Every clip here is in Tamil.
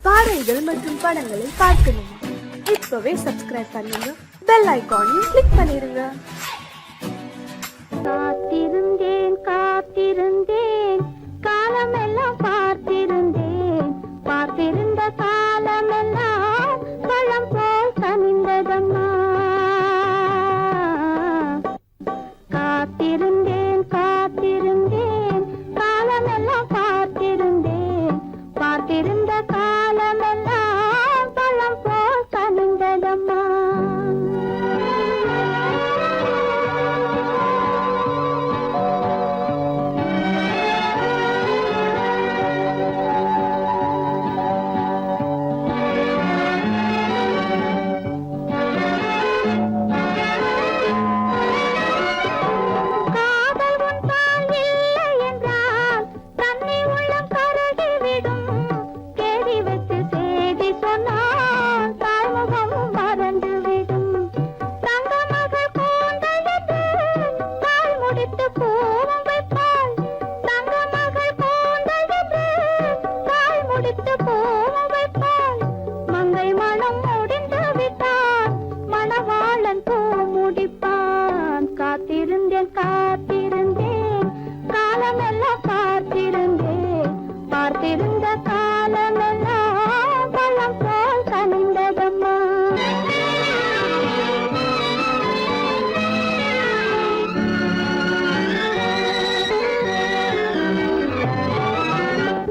பாடல்கள் மற்றும் படங்களை பார்க்கணுமா? இப்பவே சப்ஸ்கிரைப் பண்ணுங்க, பெல் ஐகானையும் கிளிக் பண்ணிருங்க. காத்திருந்தேன் காத்திருந்தேன் காலமெல்லாம் பார்த்திருந்தேன், பார்த்திருந்த காலமெல்லாம் பழம் போல் கனிந்ததம்மா. காத்திருந்தேன் காத்திருந்தேன் காலமெல்லாம் பார்த்திருந்தேன், பார்த்திருந்த காலமெல்லாம் பழம் போல் கனிந்ததம்மா. காத்திருந்தேன் காத்திருந்தேன் காலமெல்லாம் பார்த்திருந்தேன், பார்த்திருந்த காலமெல்லாம் பழம் போல் கனிந்ததம்மா.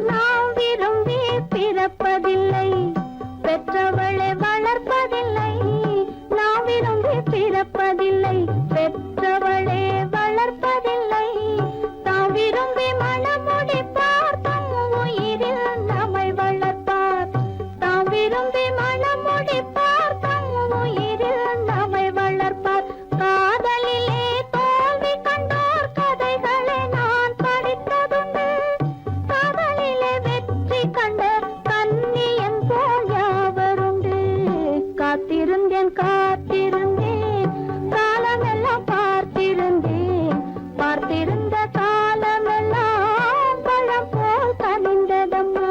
நாம் விரும்பி பிறப்பதில்லை, பெற்றவளை வளர்ப்பதில்லை. நாம் விரும்பி பிறப்பதில்லை, பெற்றவளே வளர்ப்பதில்லை. தாம் விரும்பி மனமுடிப்பார், தம் உயிரில் நம்மை வளர்ப்பார். தாம் விரும்பி மனமுடிப்பார், தம் உயிரில் நம்மை வளர்ப்பார். காதலிலே தோல்வி கண்டோர் கதைகளை நான் படித்ததுண்டு, காதலிலே வெற்றி கண்ட கன்னியன் போல் யாவருண்டு. காத்திருந்தேன் காத்திருந்தேன் காலமெல்லாம் பார்த்திருந்தேன், பார்த்திருந்த காலமெல்லாம் பழம் போல் கனிந்ததம்மா.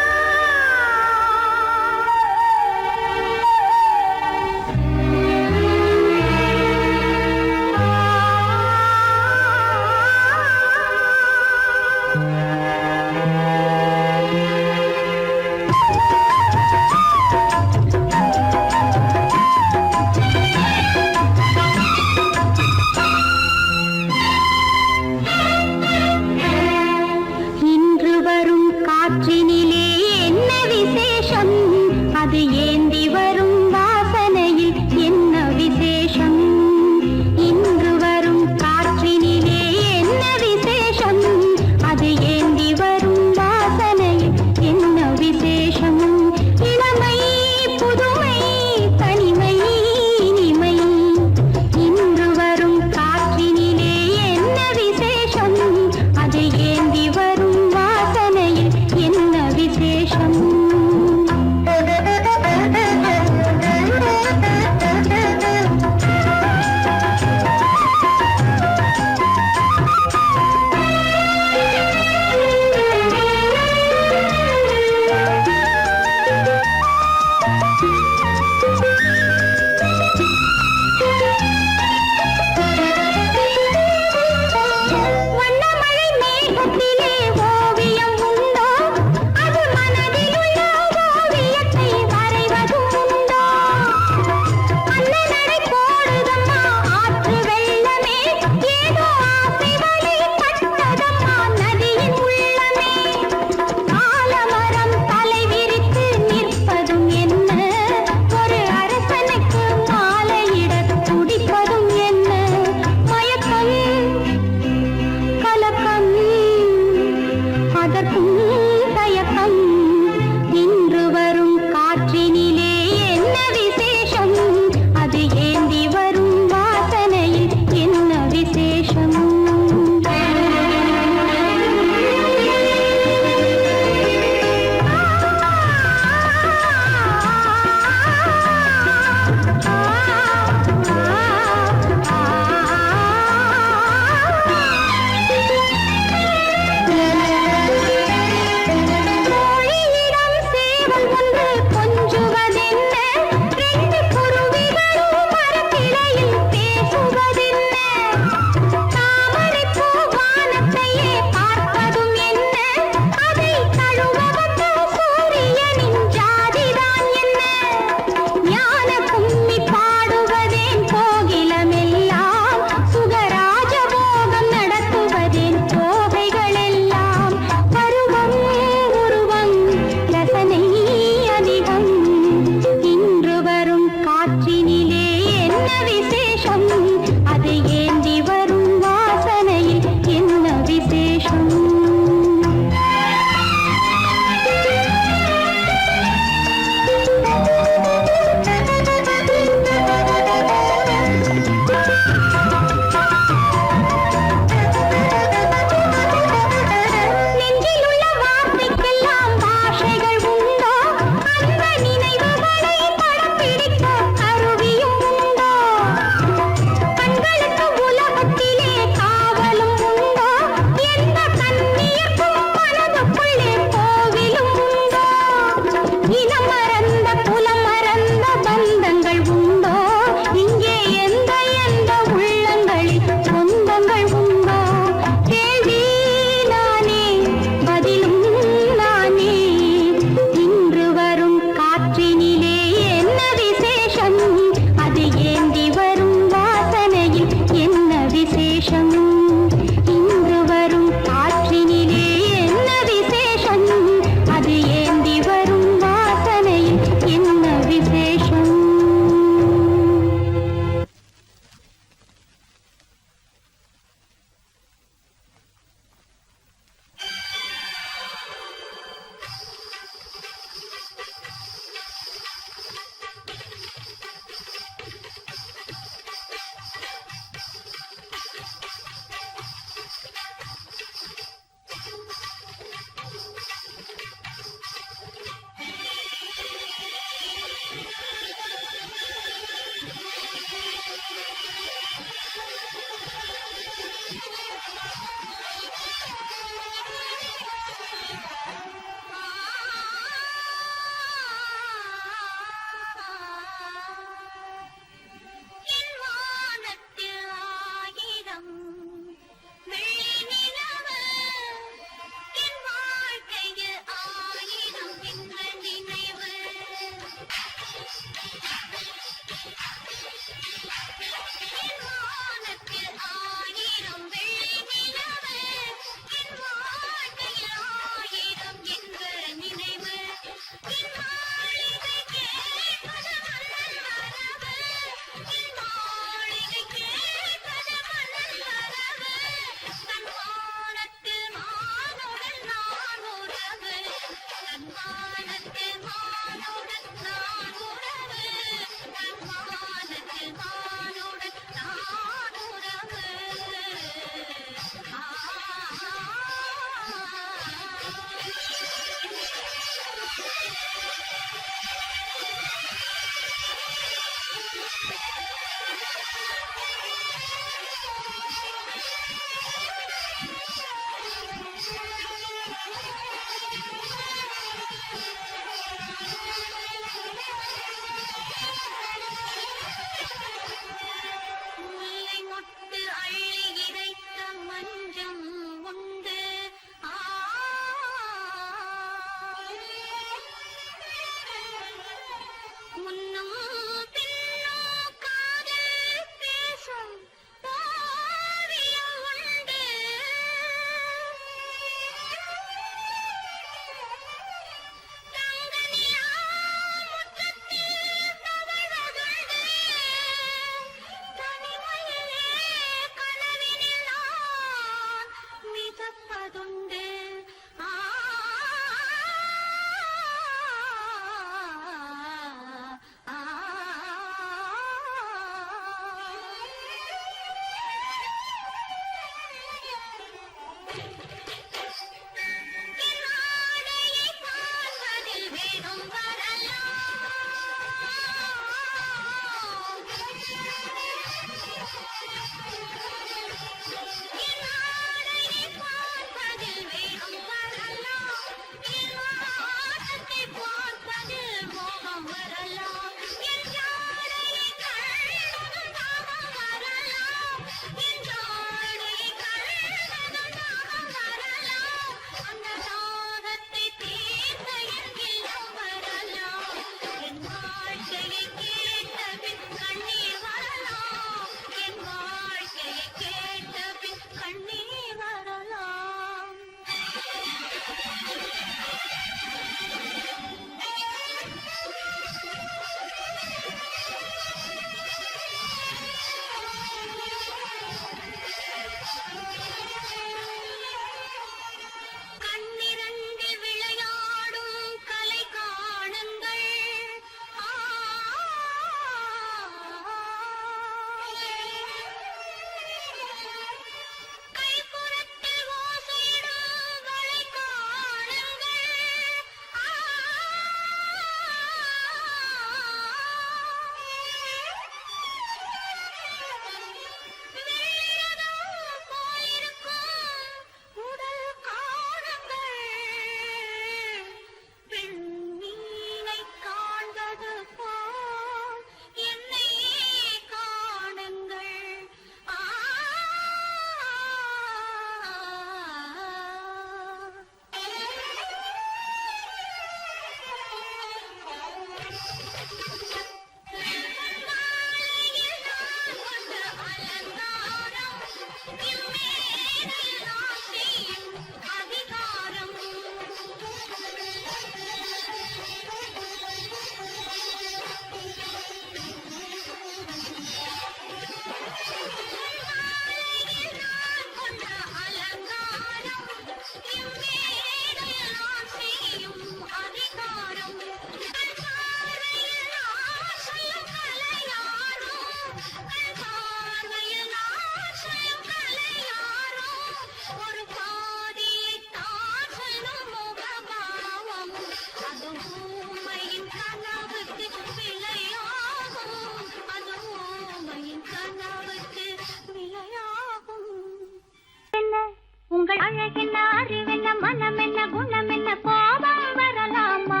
உங்கள் அழகென்ன அறிவென்ன மனம் என்ன குணம் என்ன கோபம் வரலாமா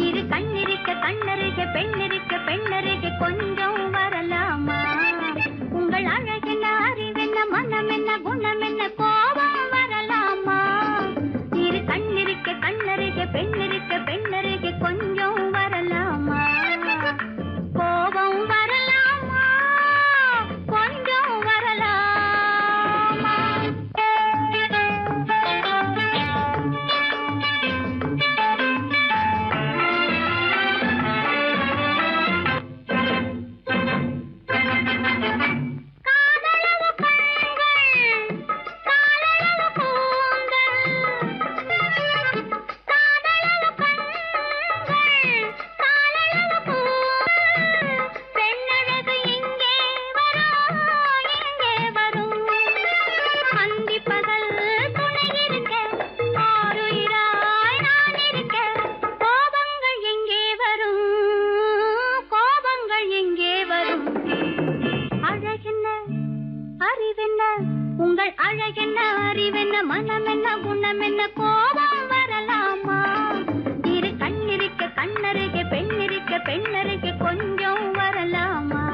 இரு கண்ணிருக்க கண்ணருக பெண்ணிருக்க பெண்ணருக கொஞ்சம் வரலாமா உங்கள் அழகென்ன அறிவென்ன மனம் என்ன குணம் என்ன கோபம் வரலாமா இரு கண்ணிருக்க கண்ணருக பெண்ணிருக்க பெண்ணருக கொஞ்சம் வரலாமா கோபம் வரலாமா கொஞ்சம் வரலாமா காதலவு கண்கள் காதலவு கூந்தல் காதலவு கண்கள் காதலவு கூந்தல் பெண்ணழகு இங்கே வரும் அந்தி பகல் துணை இருக்க ஆருயிராய் நான் இருக்க கோபங்கள் எங்கே வரும் கோபங்கள் எங்கே வரும் அழகென்ன அறிவென்ன உங்கள் அழகென்ன அறிவென்ன மனம் என்ன குணம் என்ன கோபம் வரலாமா இரு கண்ணிருக்க கண்ணருக பெண்ணிருக்க பெண்ணருக கொஞ்சம் வரலாமா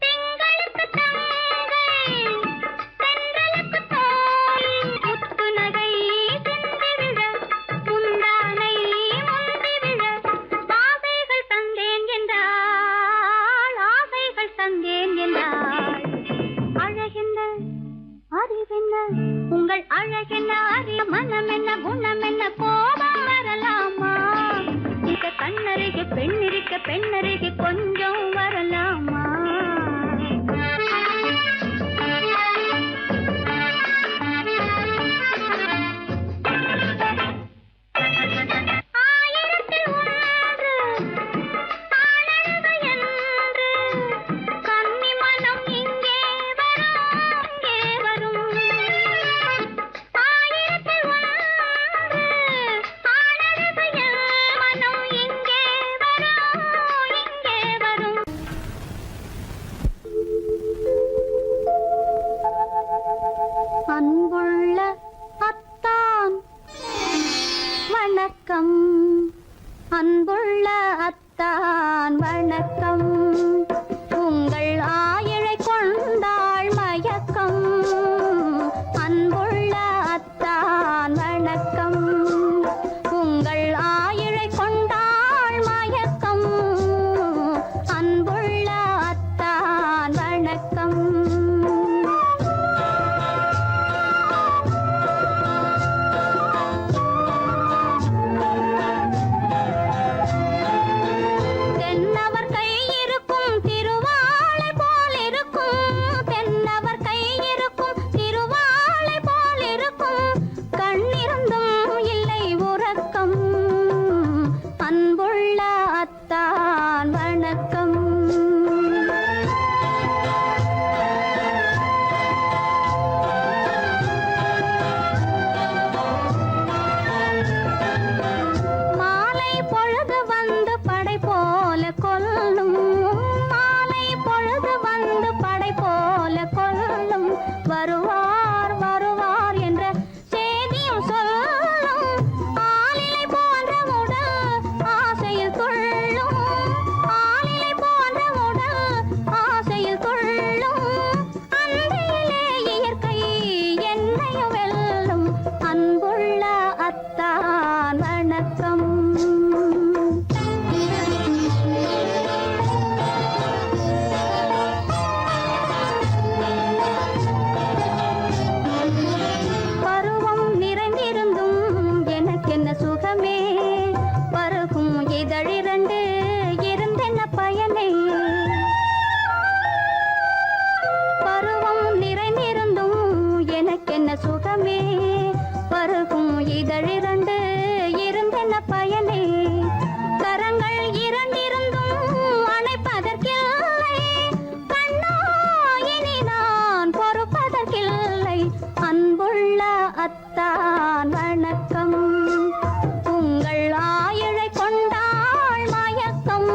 திங்களுக்கு தங்கை தென்றலுக்கு தோல் முத்து நகை சிந்தி விழ முந்தானை முந்தி விழ ஆசைகள் தந்தேன் என்றாள் ஆசைகள் தந்தேன் என்றாள் அழகென்ன அறிவென்ன உங்கள் அழகென்ன அறி மனம் என்ன குணம் என்ன கோபம் வரலாமா இந்த கண்ணருகே பெண்ணிருக்க பெண்ணருகே கொஞ்சம் வரலாமா ஆயிரத்தில் ஒன்று ஆனழகு என்று கன்னி மனம் இங்கே வரும் ஆயிரத்தில் ஒன்று ஆனழகு மனம் இங்கே வரும் அன்புள்ள அத்தான் வணக்கம் அன்புள்ள அத்தான் வணக்கம் உங்கள் ஆயிழை கொண்டாள் மயக்கம் அன்புள்ள அத்தான் வணக்கம் உங்கள் ஆயிழை கொண்டாள் மயக்கம் அன்புள்ள அத்தான் வணக்கம் தென்னவர் கை இருக்கும் திருவாளை போல் இருக்கும் தென்னவர் கை இருக்கும் திருவாளை போல் இருக்கும் கண்ணிருந்தும் இல்லை உறக்கம் அன்புள்ள அத்தான் வணக்கம் மாலை பொழுது வந்து படை போல கொல்லும் மாலை பொழுது வந்து படை போல கொல்லும் வருவார் வருவார் என்ற செய்தியும் சொல்லும் ஆளிலை போன்ற உடல் ஆசையில் துள்ளும் ஆளிலை போன்ற உடல் ஆசையில் துள்ளும் அன்றையிலே இயற்கை என்னையும் வெல்லும் அன்புள்ள அத்தான் வணக்கம் பருவம் நிறைந்திருந்தும் எனக்கென்ன சுகமே பருகும் இதழிரண்டு இருந்தென்ன பயனே பருவம் நிறைந்திருந்தும் எனக்கென்ன சுகமே பருகும் இதழிரண்டு இருந்தென்ன பயனே கரங்கள் இரண்டிருந்தும் அணைப்பதற்கில்லை கண்ணா இனி நான் பொறுப்பதற்கில்லை அன்புள்ள அத்தான் அத்தான் வணக்கம். உங்கள் ஆயுளை கொண்டாள் மயக்கம்.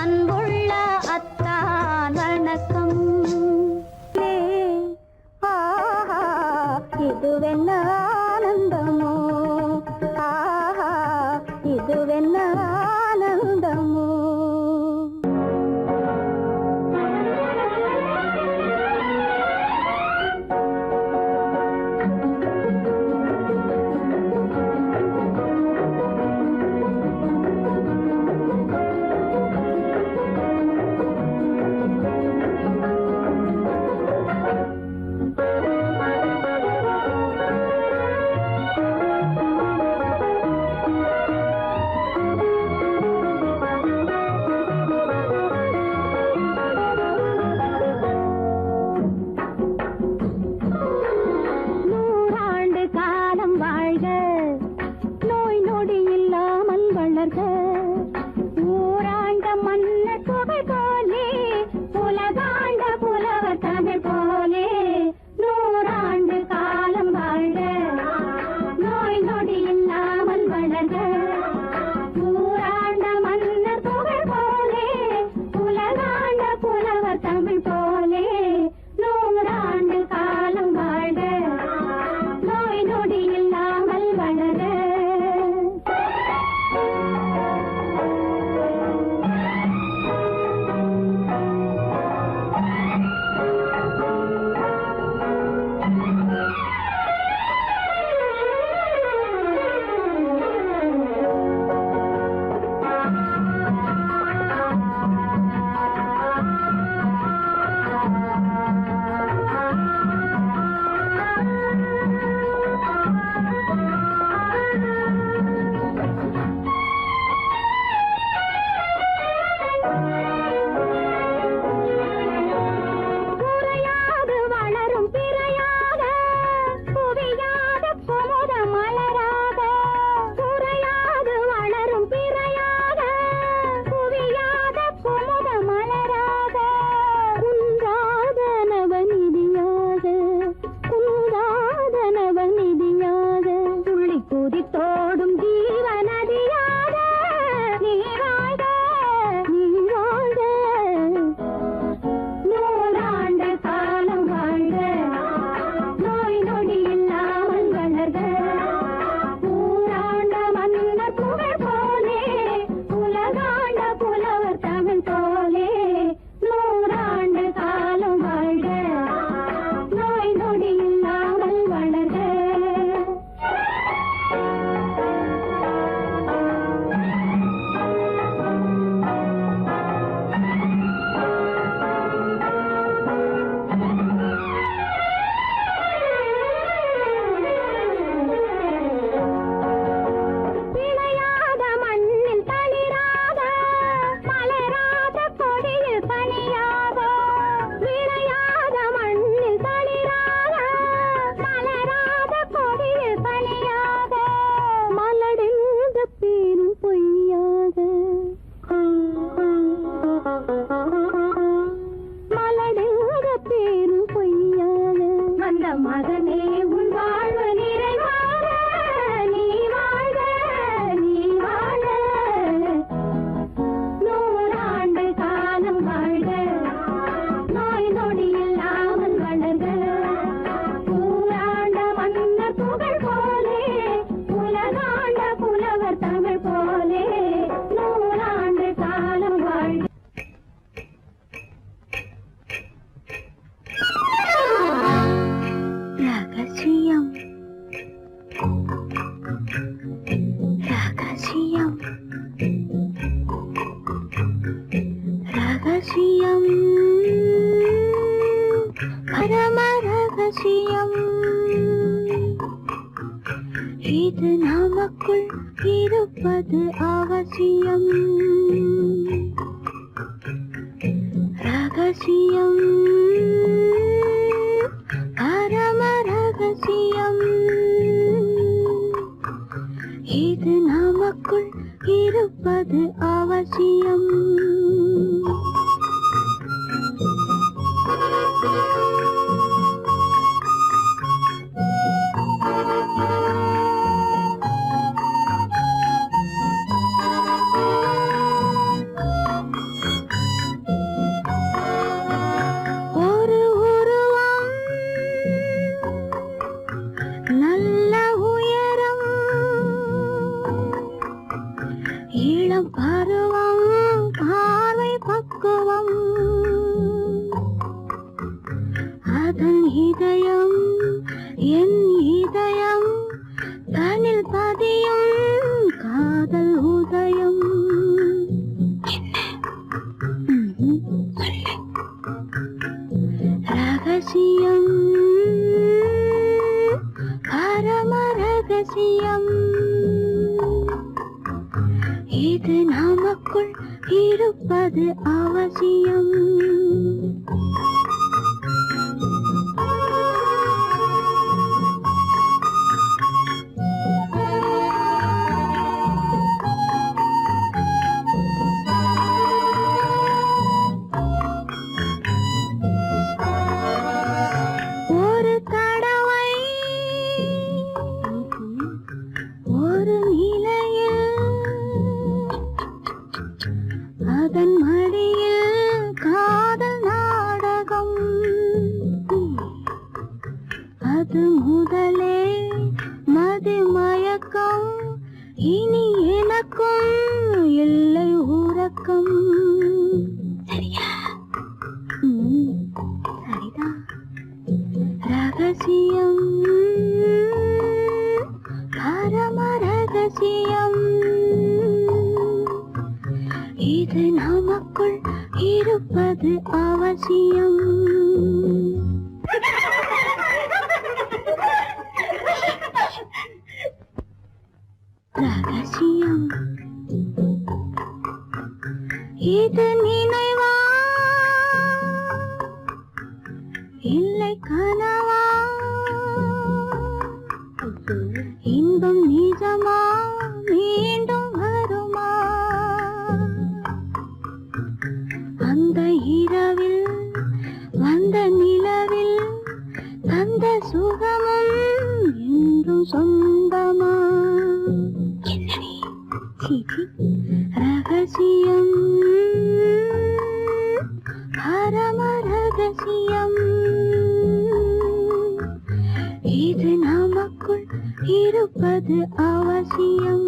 அன்புள்ள அத்தான் வணக்கம். இதுவென்ன ஆனந்தமோ, ஆஹா இதுவென்ன ஆனந்தமோ. ஊராண்ட மன்னர் புகழ் போலே, உலகாண்ட புலவர் தமிழ் போலே, நூறாண்டு காலம் வாழ்க, நோய் நொடி இல்லாமல் வளர்க. ஊராண்ட மன்னர் புகழ் போலே, உலகாண்ட புலவர் தமிழ் போலே, நூறாண்டு காலம் வாழ்க, நோய் நொடி இல்லாமல் வளர்க. தோடும் ஜீவநதியாக நீ வாழ்க, நீ வாழ்க. நூறாண்டு காலம் வாழ்க, நோய் நொடி இல்லாமல் வளர்க. ஊராண்ட மன்னர் புகழ் போலே, உலகாண்ட புலவர் தமிழ் போலே, நூறாண்டு காலம் வாழ்க, நோய் நொடி இல்லாமல் வளர்க. மகனே உன் வாழ்வு நிறைவாக, நீ வாழ்க, நீ வாழ்க. நூறாண்டு காலம் வாழ்க, நோய் நொடி இல்லாமல் வளர்க. ஊராண்ட மன்னர் புகழ் போலே, உலகாண்ட புலவர் தமிழ் போலே, நூறாண்டு காலம் வாழ்க. ரகசியம் ரகசியம் ரகசியம் பரம ரகசியம். இது நமக்குள் இருப்பது அவசியம். ரகசியம் பரம ரகசியம். இது நமக்குள் இருப்பது அவசியம். நல்ல உயரம் இளம் பருவம் பார்வை பக்குவம் அதன் இதயம் என் இதயம் தனில் பதியும் காதல் உதயம் ரகசியம் பரம ரகசியம் இது நமக்குள் இருப்பது அவசியம் ஒரு தடவை ஒரு நிலையில் அதன் மடியில் காதல் நாடகம் அது முதலே மதிமயக்கம் இனி எனக்கும் இல்லை உறக்கம் சரியா சரிதான் ரகசியம் பரம ரகசியம் இது நமக்குள் இருப்பது அவசியம் ரகசியம் இது நினைவா இல்லை கனவா இன்பம் நிஜமா மீண்டும் வருமா அந்த இரவில் வந்த நிலவில் தந்த சுகமும் என்றும் சொந்தமா ரகசியம் பரம ரகசியம் இது நமக்குள் இருப்பது அவசியம்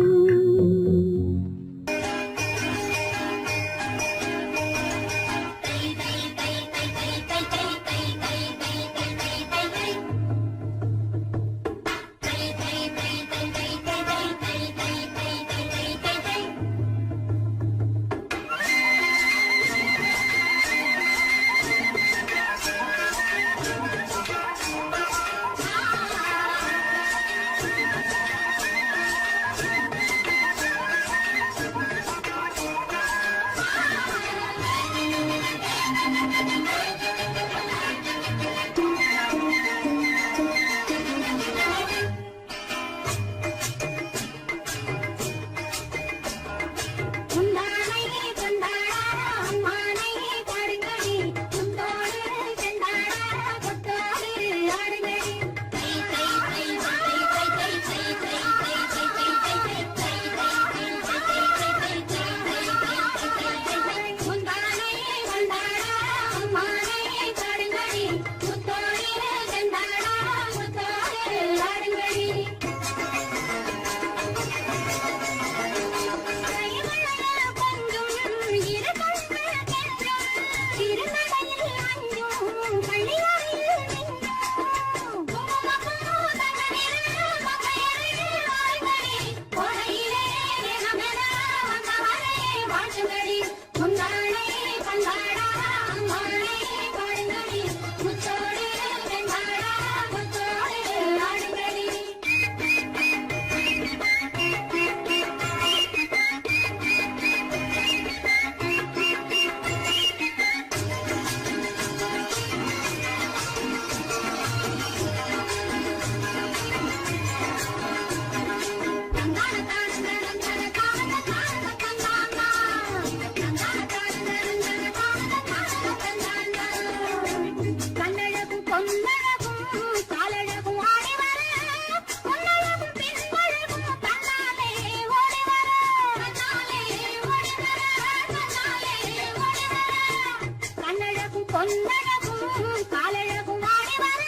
பொன்னழகும் காலழகும் ஆடி வர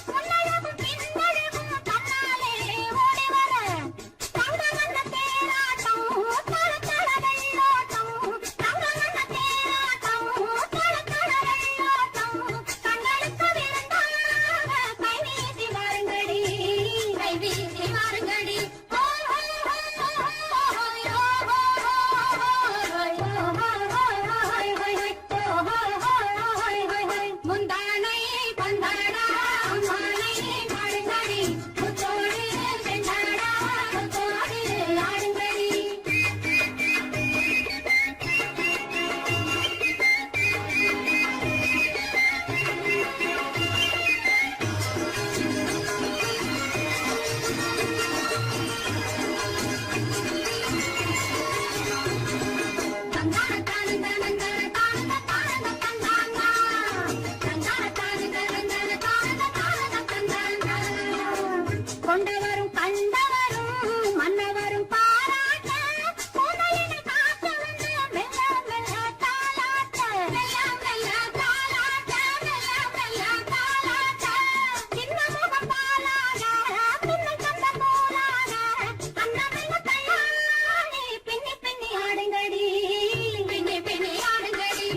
பொன்னழகும் பின்னழகும் தன்னாலே கொண்டவரும் கண்டவரும் மன்னவரும் பாராட்ட புதையினை காத்து வந்து மெல்ல மெல்ல தாலாட்ட மெல்ல மெல்ல தாலாட்ட மெல்ல மெல்ல தாலாட்ட சின்ன முகம் பாலாக பின்னை கண்ட போலாக அன்னமெல்ல கையாடி பின்னி பின்னி ஆடுங்கடி பின்னி பின்னி ஆடுங்கடி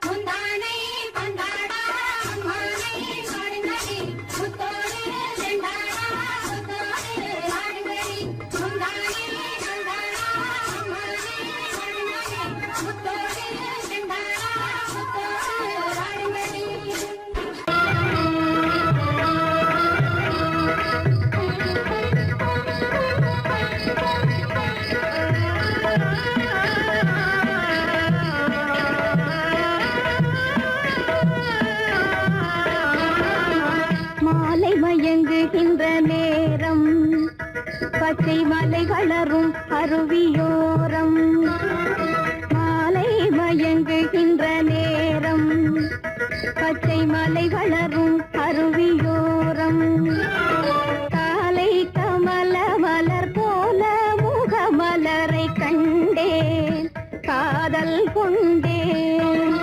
முந்தானை பந்தாடா அம்மானை ஆடுங்கடி முத்தோடு செண்டாடா முத்தோடு ஆடுங்கடி முந்தானை பந்தாடா அம்மானை ஆடுங்கடி முத்தோடு செண்டாடா முத்தோடு ஆடுங்கடி மாலை மயங்குகின்ற நேரம் பச்சை மலை வளரும் அருவியோரம் மாலை மயங்குகின்ற நேரம் பச்சை மலை வளரும் அருவியோரம் காலை கமல மலர் போல முகமலரை கண்டேன் காதல் கொண்டேன்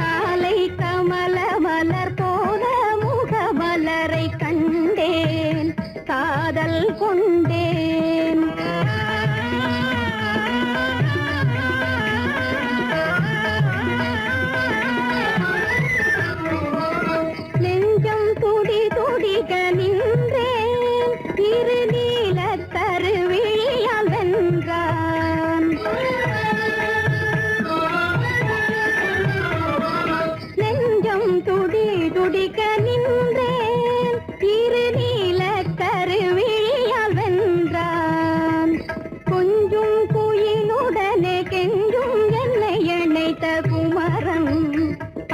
காலை கமல மலர் போல முகமலரை கண்டேன் காதல் கொண்டேன் நெஞ்சம் துடி துடிக்க நின்றேன் இரு நீல கருவிழியால் வென்றான் நெஞ்சம் துடி துடிக்க நின்றேன் இரு நீல கருவிழியால் வென்றான் கொஞ்சும் குயிலுடனே கெஞ்சும் என்னை இணைத்த குமரன்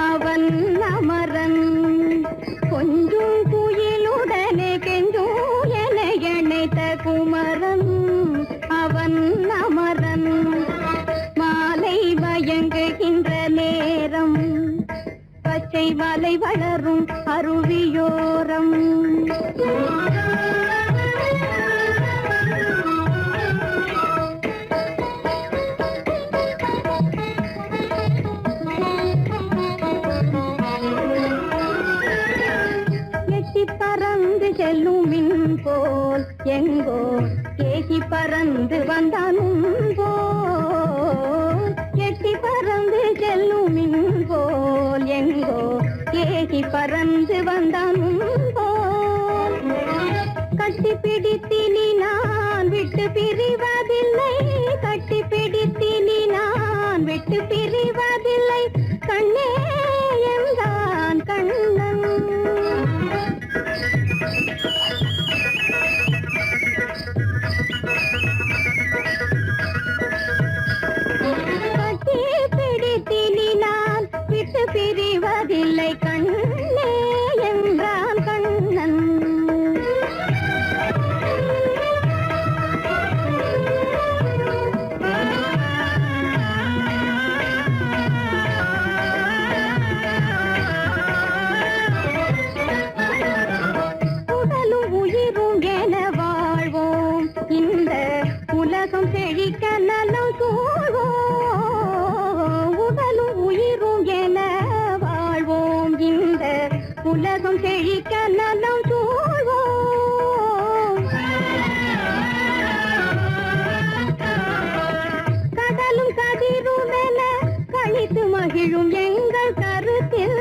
அவன் அமரன் கொஞ்சும் குயிலுடனே கெஞ்சும் என்னை இணைத்த குமரன் அவன் அமரன் மாலை மயங்குகின்ற நேரம் பச்சை மலை வளரும் அருவியோரம் எட்டி பறந்து செல்லும் மின் போல் எங்கோ கேகி பறந்து வந்தானும் போல் எட்டி பறந்து செல்லும் மின் போல் எங்கோ கேகி பறந்து வந்தானும் போல் கட்டி பிடித்தினி நான் விட்டு பிரிவதில்லை கட்டி பிடித்தினி நான் விட்டு பிரிவதில்லை கண்ணே என்றான் கண்ணன் கட்டி பிடித்தினி நான் விட்டு பிரிவதில்லை கண்ணே என்றான் கண்ணன் உடலும் உயிரும் என வாழ்வோம் இந்த உலகம் செழிக்க நலம் சூழ்வோம் உடலும் உயிரும் என வாழ்வோம் இந்த உலகம் செழிக்க நலம் சூழ்வோம் கடலும் கதிரும் என கழித்து மகிழும் எங்கள் கருத்தில்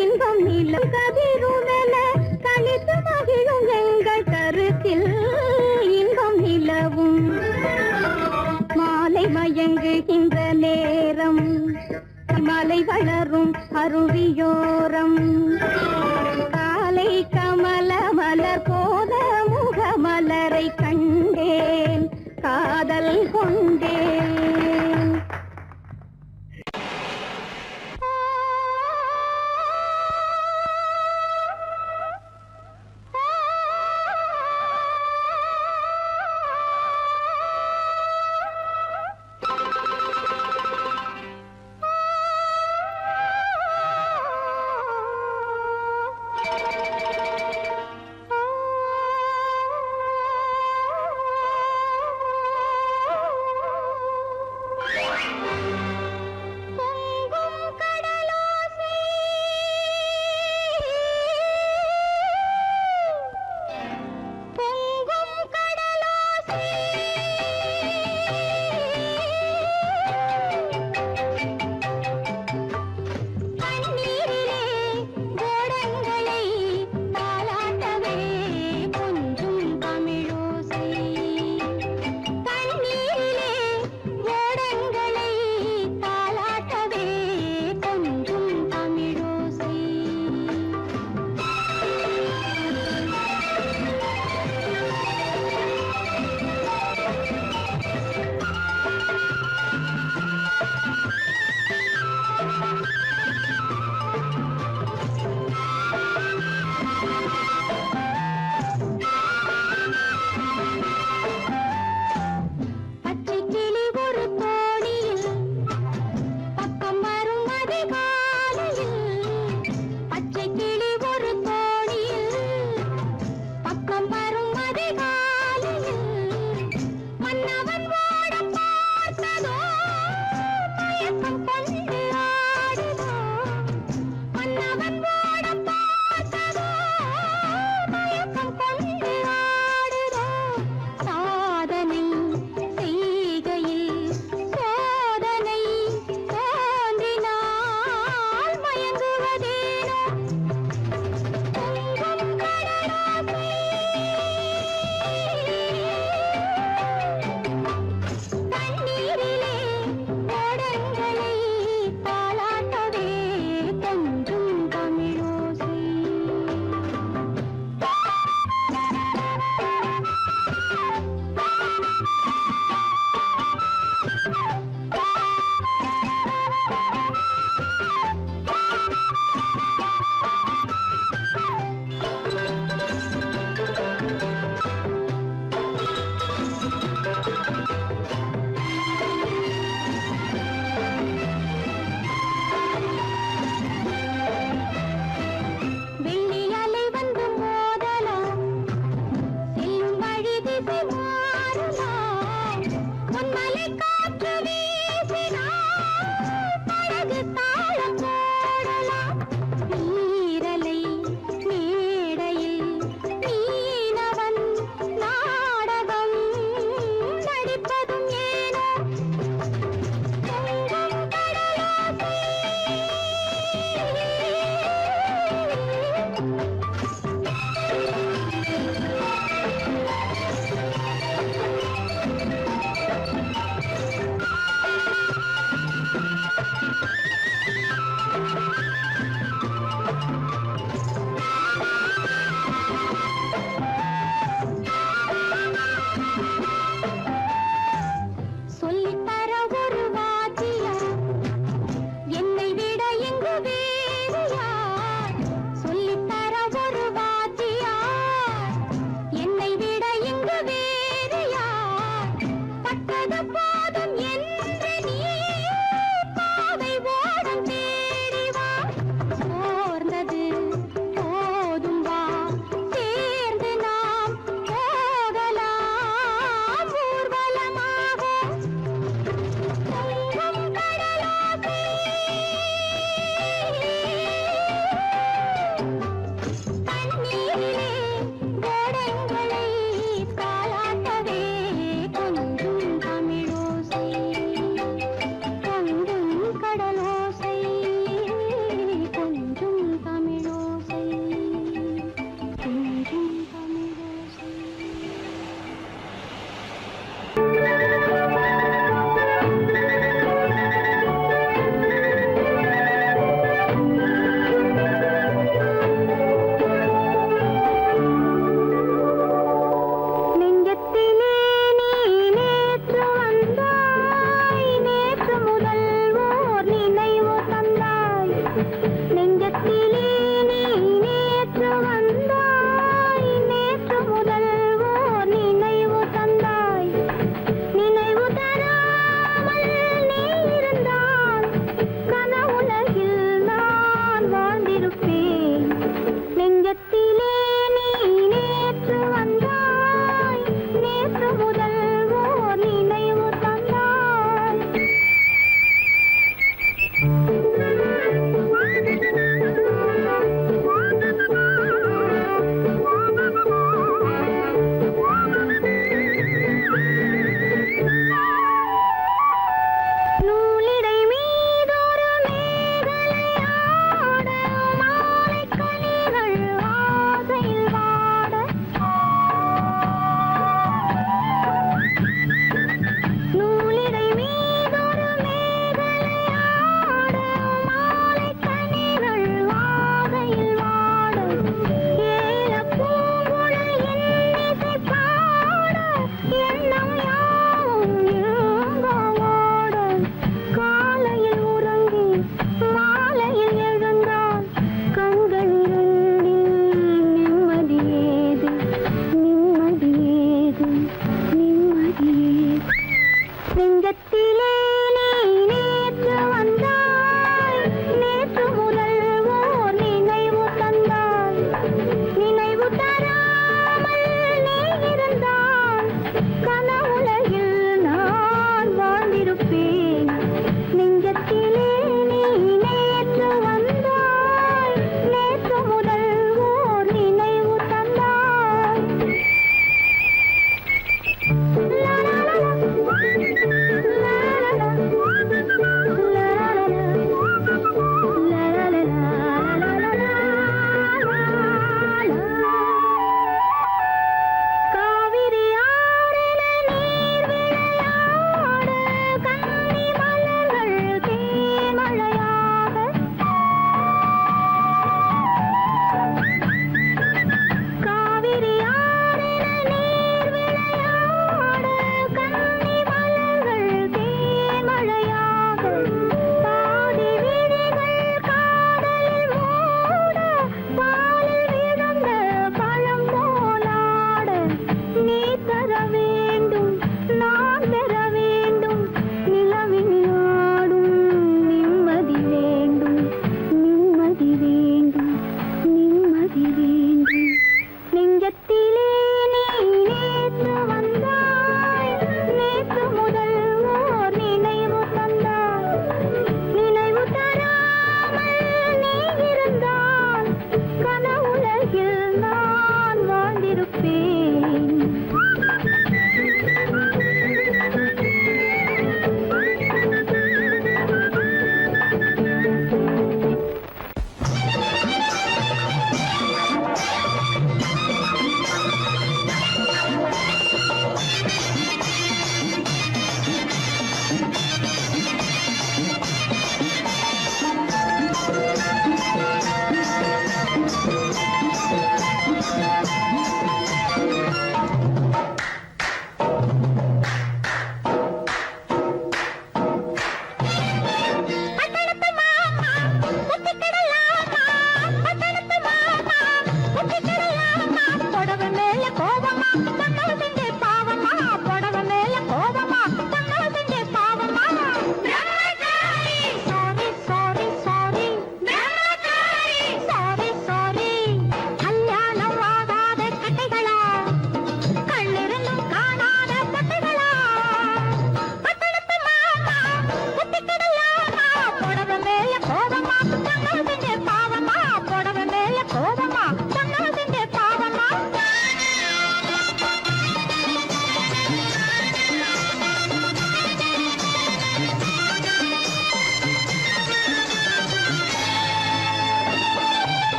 இன்பம் நிலம் கதிரும் என கழித்து மகிழும் எங்கள் கருத்தில் இன்பம் நிலவும் மாலை மயங்குகின்ற நேரம் மலை வளரும் அருவியோரம் காலை கமல மலர் போல முகமலரை கண்டேன் காதல் கொண்டேன் அதிகாலையில் பச்சை கிளி ஒரு தோணியில் பக்கம் வரும் அதிகாலையில் மன்னவன் ஓட பார்த்ததோ மயக்கம் கொண்டு ஆடுதோ மன்னவன் ஓட பார்த்ததோ மயக்கம் கொண்டு ஆடுதோ சாதனை செய்கையில் சோதனை தோன்றினால்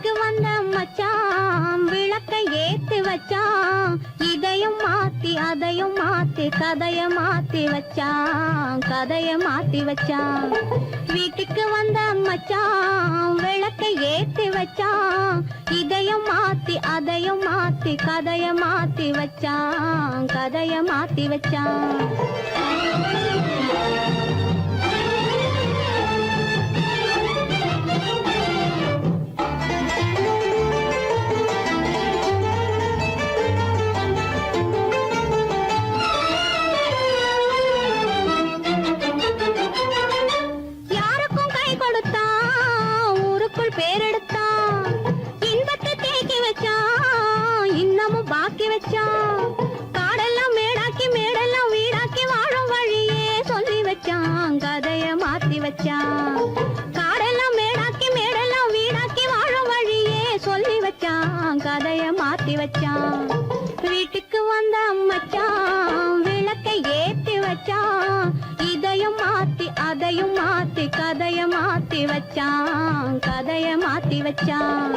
வீட்டுக்கு வந்த மச்சான் விளக்கை ஏத்தி வச்சான், இதையும் மாத்தி அதையும் மாத்தி கதைய மாத்தி வச்சான், கதைய மாத்தி வச்சான். வீட்டுக்கு வந்த மச்சான் விளக்கை ஏத்தி வச்சான், இதையும் மாத்தி அதையும் மாத்தி கதைய மாத்தி வச்சான், கதைய மாத்தி வச்சான். யாருக்கும் கை கொடுத்தான், ஊருக்குள் பேரெடுத்தான், இன்பத்தை தேக்கி வச்சான், இன்னமும் பாக்கி வச்சான். காடெல்லாம் மேடாக்கி மேடெல்லாம் வீடாக்கி வாழும் வழியே சொல்லி வச்சான், கதைய மாத்தி வச்சான். காடெல்லாம் மேடாக்கி மேடெல்லாம் வீடாக்கி வாழும் வழியே சொல்லி வச்சான், கதைய மாத்தி வச்சான். வீட்டுக்கு வந்த மச்சான் விளக்கை ஏத்தி வச்சான், இதையும் மாத்தி அதையும் மாத்தி கதைய மாத்தி வச்சான், கதைய மாத்தி வச்சான்.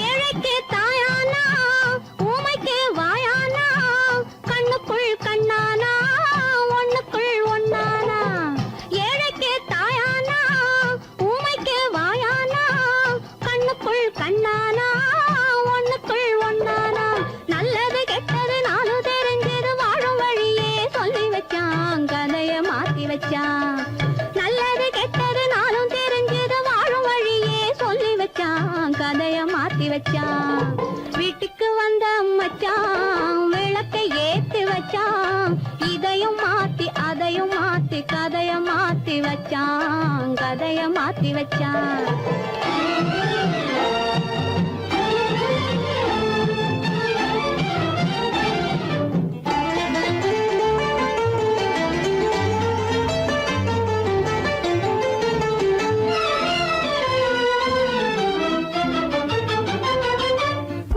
ஏழைக்கு தாயானா, ஊமைக்கு வாயானா, கண்ணுக்குள் கண்ணானா, ஒண்ணுக்குள் ஒண்ணானா. ஏழைக்கு தாயானா, ஊமைக்கு வாயானா, கண்ணுக்குள் கண்ணானா, ஒண்ணுக்குள் ஒண்ணானா. நல்லது கெட்டது நாலு தெரிஞ்சது வாழும் வழியே சொல்லி வச்சான், கதைய மாத்தி வச்சான். நல்லது கெட்டது நாளும் தெரிஞ்சது வாழும் வழியே சொல்லி வச்சான், கதைய மாத்தி வச்சான். வீட்டுக்கு வந்த மச்சான் விளக்கை ஏத்தி வச்சான், இதையும் மாத்தி அதையும் மாத்தி கதைய மாத்தி வச்சான், கதைய மாத்தி வச்சான்.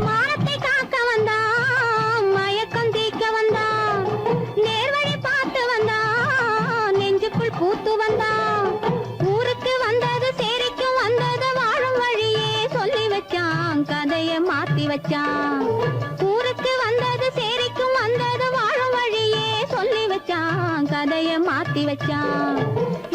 மானத்தை காக்க வந்தான், மயக்கம் தீக்க வந்தான், நேர்வழி பார்த்து வந்தான், நெஞ்சுக்குள் பூத்து வந்தான். ஊருக்கு வந்தது சேரிக்கும் வந்தது வாழும் வழியே சொல்லி வச்சான், கதைய மாத்தி வச்சான். ஊருக்கு வந்தது சேரிக்கும் வந்தது வாழும் வழியே சொல்லி வச்சான், கதைய மாத்தி வச்சான்.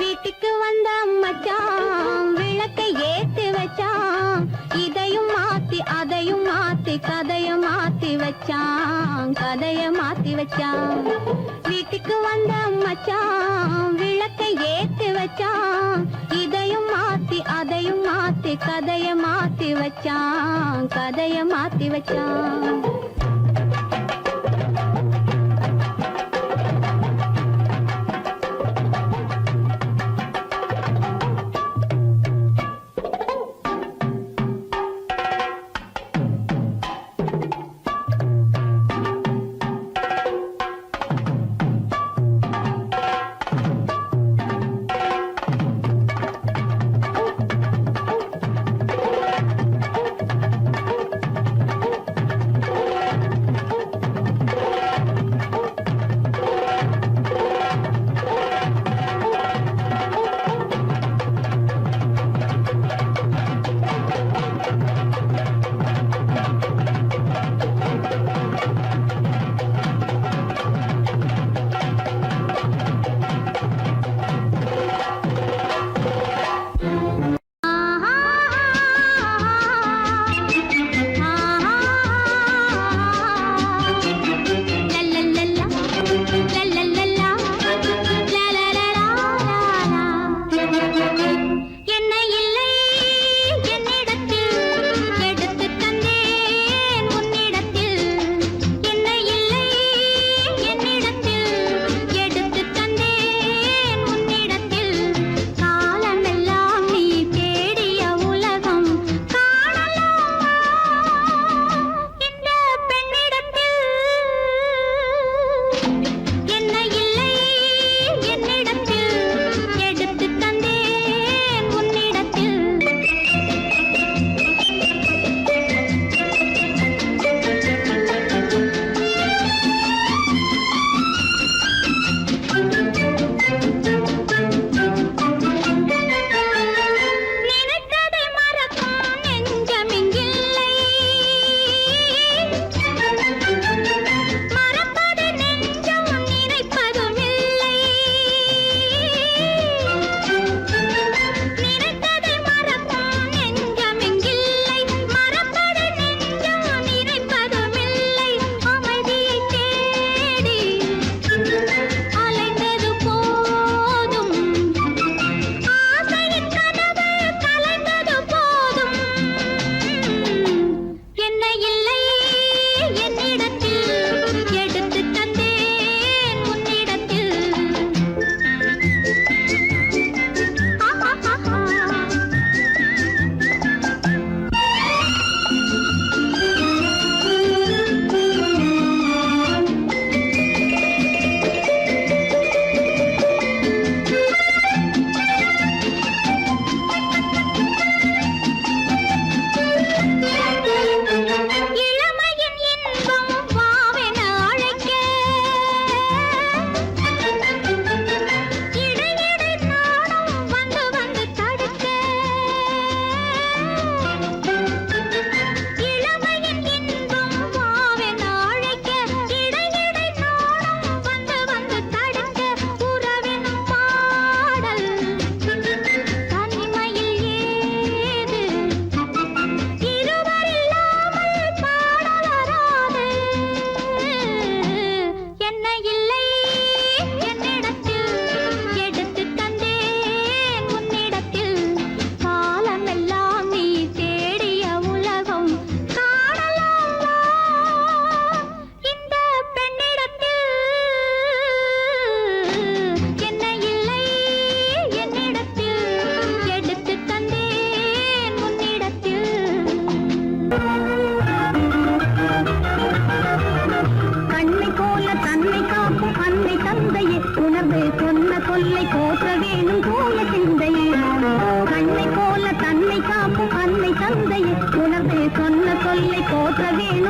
வீட்டுக்கு வந்த மச்சான் விளக்கை ஏத்தி வச்சான், இதையும் மாத்தி அதையும் மாத்தி கதைய மாத்தி வச்சான், கதைய மாத்தி வச்சான். வீட்டுக்கு வந்த மச்சான் விளக்கை ஏத்தி வச்சான், இதையும் மாத்தி அதையும் மாத்தி கதைய மாத்தி வச்சான், கதைய மாத்தி வச்சான்.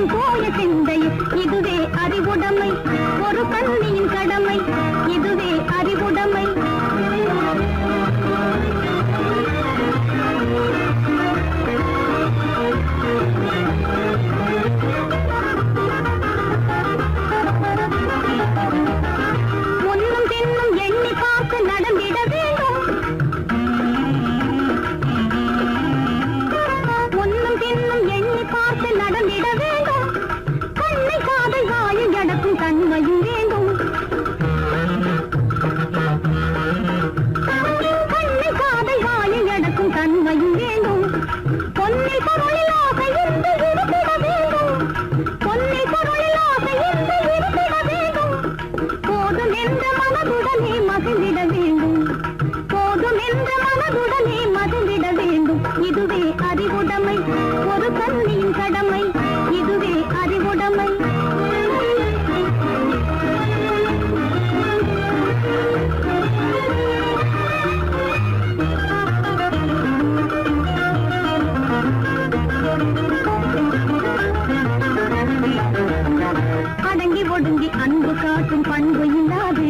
காலம் போய சிந்தை இதுவே அறிவுடைமை ஒரு கண்ணியின் கடமை இதுவே அறிவுடைமை முன்னும் பின்னும் எண்ணி பார்த்து நடந்திட வேண்டும் முன்னும் பின்னும் எண்ணி பார்த்து நடந்திட வேண்டும் கண்ணை காதை வாயில் எடக்கும் தன்மையும் வேண்டும் கண்ணை காதை வாயில் எடக்கும் தன்மையும் வேண்டும் பொன்னை பொருளில் ஆசை இருந்து இருந்திட வேண்டும் பொன்னை பொருளில் ஆசை இருந்து இருந்திட வேண்டும் போதும் என்ற மனதுடனே மகிழ்ந்திட வேண்டும் போதும் என்ற மனதுடனே மகிழ்ந்திட வேண்டும் இதுவே அறிவுடைமை ஒரு கண்ணியின் கடமை இதுவே அறிவுடைமை அடங்கி ஒடுங்கி அன்பு காட்டும் பண்பு இல்லாது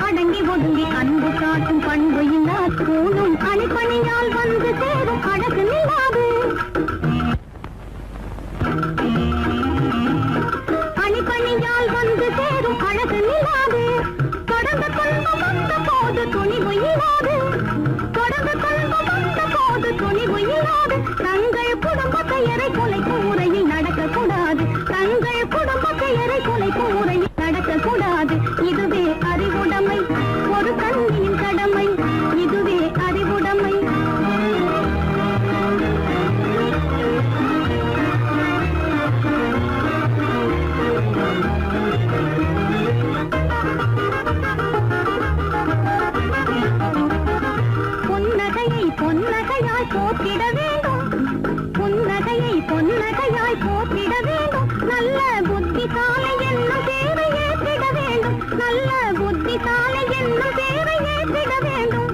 அடங்கி ஒடுங்கி அன்பு காட்டும் பண்பு இல்லாது கூணும் அணிப்பணியால் வந்து சேரும் அழகு நில்லாது அணிப்பணியால் வந்து சேரும் அழகு நில்லாது தொடர்ந்து துன்பம் வந்த போது துணிவு இல்லாது தொடர்ந்து துன்பம் வந்த போது துணிவு இல்லாது தங்கள் குடும்ப பெயரை கொலைக்கும் முறையில் நடக்கக்கூடாது தங்கள் குடும்ப பெயரை கொலைக்கும் முறையில் நடக்கக்கூடாது இதுவே அறிவுடைமை ஒரு கண்ணியின் கடமை இதுவே அறிவுடைமை புன்னகையை பொன்னகையாய் போற்றிட வேண்டும் புன்னகையை பொன்னகையாய் போற்றிட வேண்டும் நல்ல புத்திசாலை என்னும் தேவை ஏற்றிட வேண்டும் நல்ல புத்திசாலை என்னும் தேவை ஏற்றிட வேண்டும்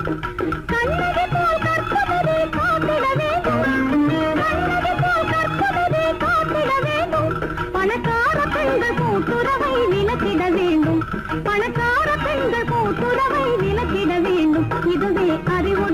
கண்ணகி போல் கற்பவரே காத்திட வேண்டும் கண்ணகி போல் கற்பவரே காத்திட வேண்டும் பணக்கார பெண்கள் கூட்டுறவை விலக்கிட வேண்டும் பணக்கார பெண்கள் கூட்டுறவை விலக்கிட வேண்டும் இதுவே அறிவு